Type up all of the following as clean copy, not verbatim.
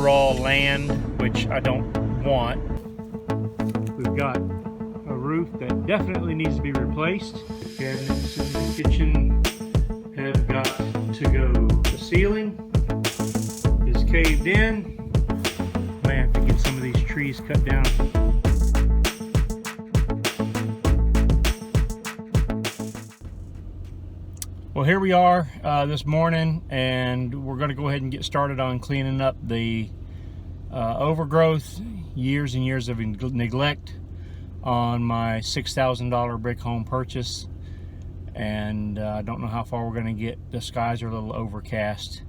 raw land, which I don't want. We've got a roof that definitely needs to be replaced. The cabinets in the kitchen have got to go. The ceiling is caved in. I have to get some of these trees cut down. Well, here we are this morning, and we're going to go ahead and get started on cleaning up the overgrowth, years and years of neglect on my $6,000 brick home purchase. And I don't know how far we're going to get. The skies are a little overcast,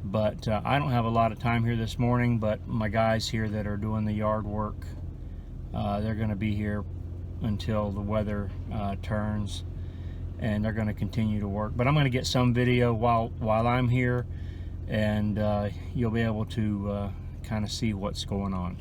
but I don't have a lot of time here this morning. But my guys here that are doing the yard work, they're going to be here until the weather turns, and they're going to continue to work. But I'm going to get some video while I'm here, and you'll be able to kind of see what's going on.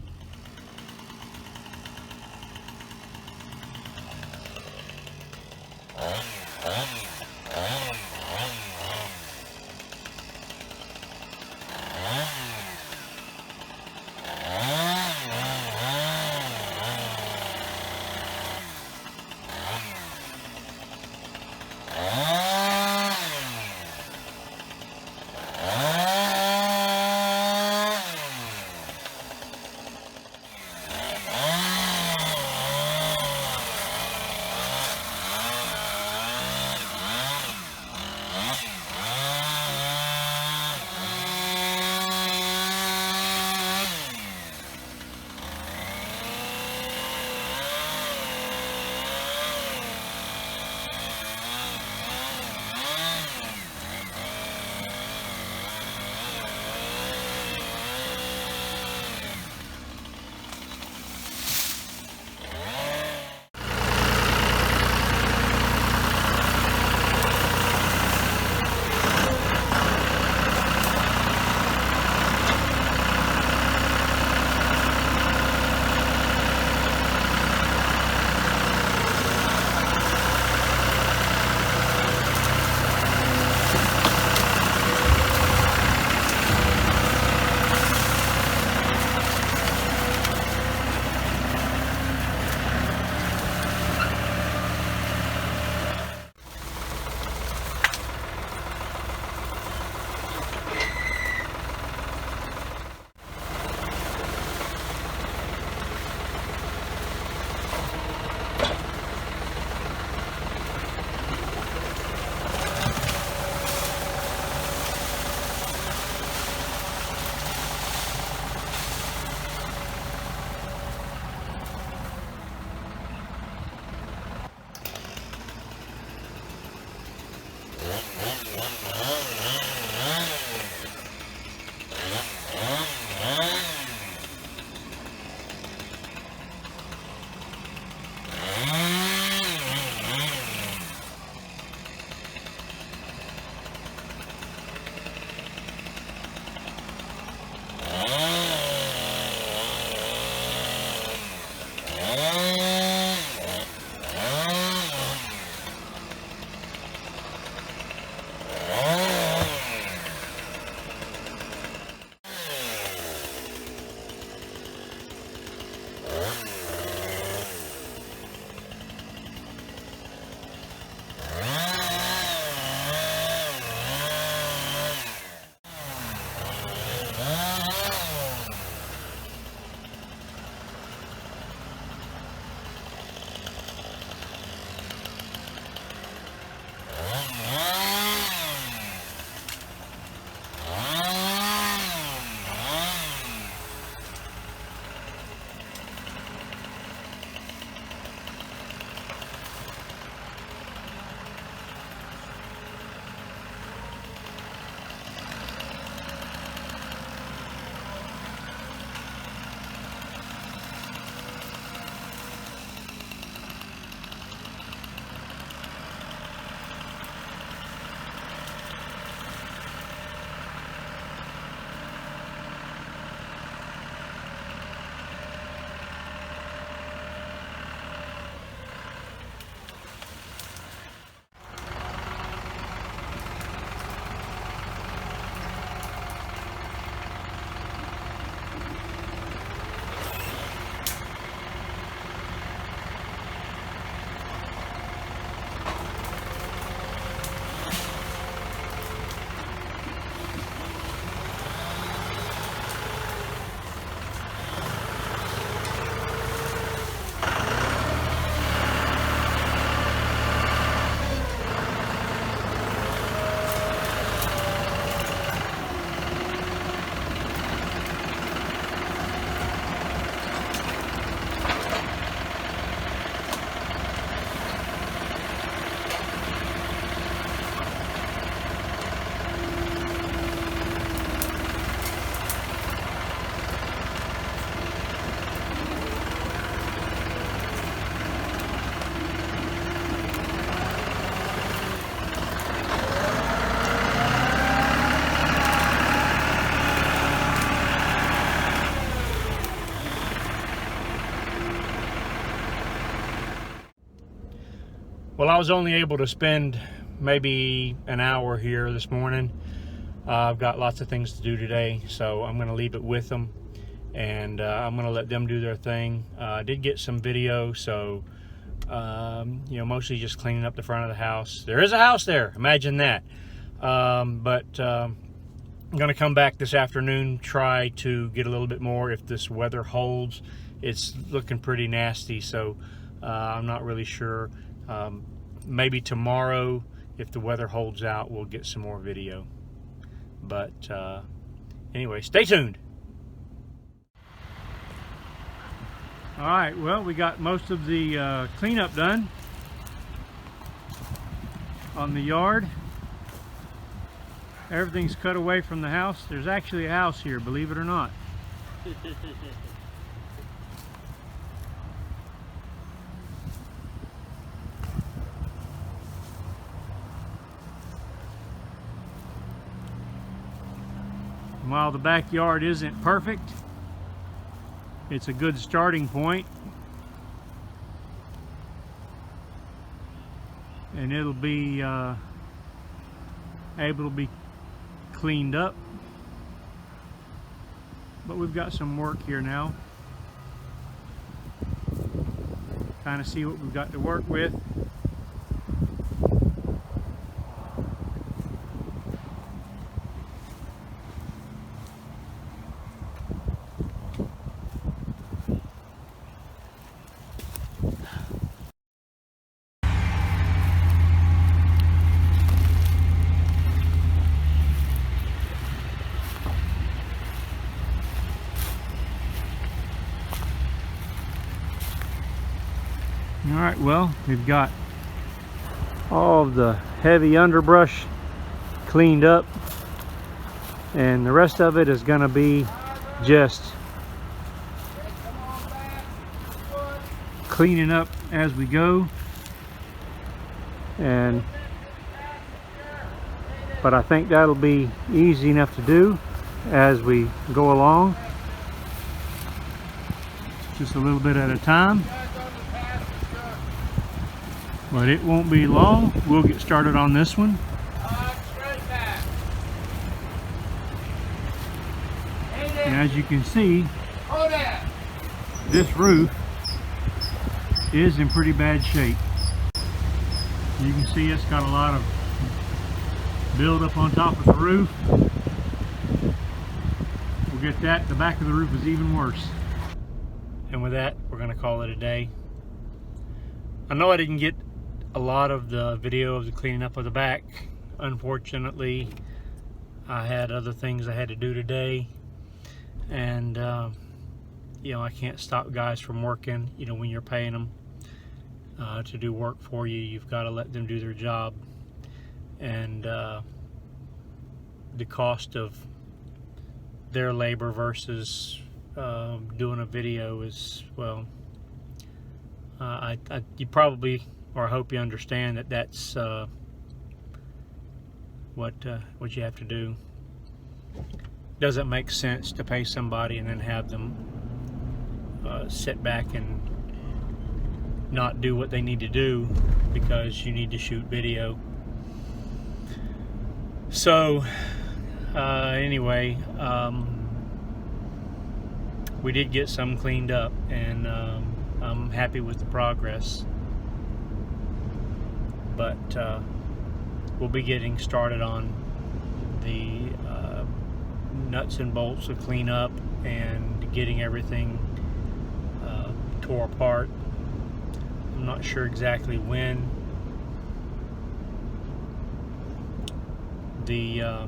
Well, I was only able to spend maybe an hour here this morning. I've got lots of things to do today, so I'm going to leave it with them, and I'm going to let them do their thing. I did get some video, so you know, mostly just cleaning up the front of the house. There is a house there, imagine that. I'm going to come back this afternoon, try to get a little bit more if this weather holds. It's looking pretty nasty, so I'm not really sure. Maybe tomorrow, if the weather holds out, we'll get some more video. But anyway, stay tuned. All right, well, we got most of the cleanup done on the yard. Everything's cut away from the house. There's actually a house here, believe it or not. While the backyard isn't perfect, it's a good starting point, and it'll be able to be cleaned up. But we've got some work here now. Kind of see what we've got to work with. All right, well, we've got all of the heavy underbrush cleaned up, and the rest of it is going to be just cleaning up as we go. But I think that'll be easy enough to do as we go along, just a little bit at a time. But it won't be long. We'll get started on this one. And as you can see, this roof is in pretty bad shape. You can see it's got a lot of buildup on top of the roof. We'll get that. The back of the roof is even worse. And with that, we're going to call it a day. I know I didn't get a lot of the video of the cleaning up of the back. Unfortunately, I had other things I had to do today, and you know, I can't stop guys from working. You know, when you're paying them to do work for you, you've got to let them do their job. And the cost of their labor versus doing a video is, well, you probably, or I hope you understand that that's what you have to do. Doesn't make sense to pay somebody and then have them sit back and not do what they need to do because you need to shoot video. So anyway, we did get some cleaned up, and I'm happy with the progress. But we'll be getting started on the nuts and bolts of cleanup and getting everything tore apart. I'm not sure exactly when. The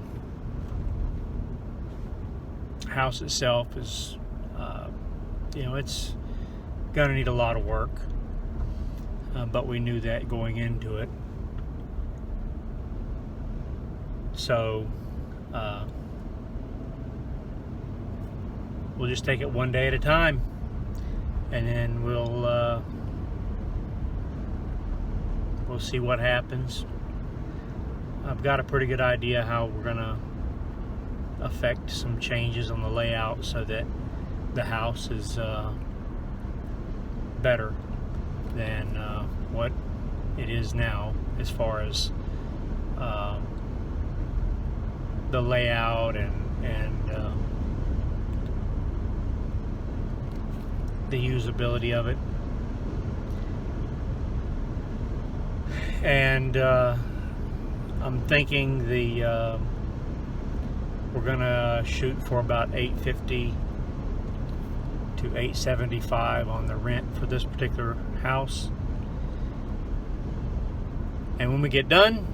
house itself is, you know, it's gonna need a lot of work. But we knew that going into it. So we'll just take it one day at a time, and then we'll see what happens. I've got a pretty good idea how we're gonna affect some changes on the layout so that the house is better than what it is now, as far as the layout and the usability of it. And I'm thinking we're gonna shoot for about $850 to $875 on the rent for this particular house. And when we get done,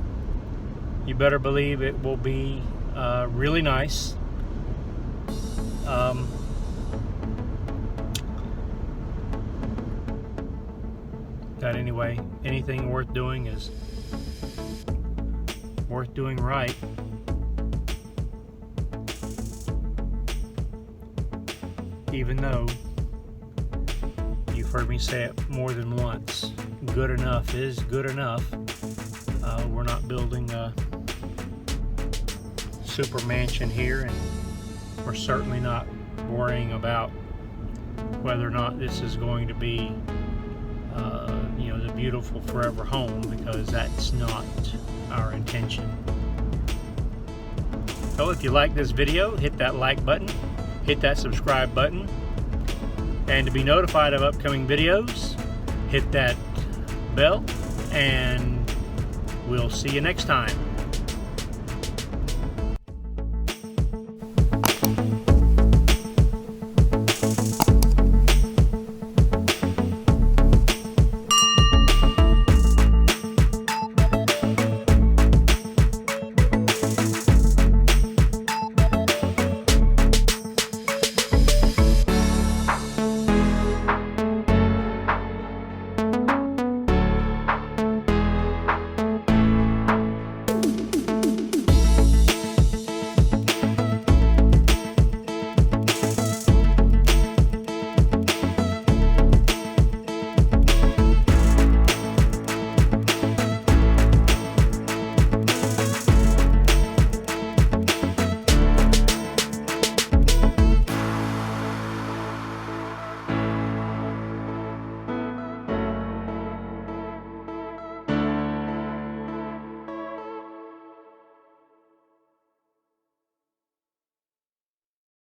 you better believe it will be really nice. But anyway, anything worth doing is worth doing right. Even though you've heard me say it more than once, good enough is good enough. We're not building a super mansion here, and we're certainly not worrying about whether or not this is going to be the beautiful forever home, because that's not our intention. So if you like this video, hit that like button, hit that subscribe button, and to be notified of upcoming videos, hit that bell, and we'll see you next time.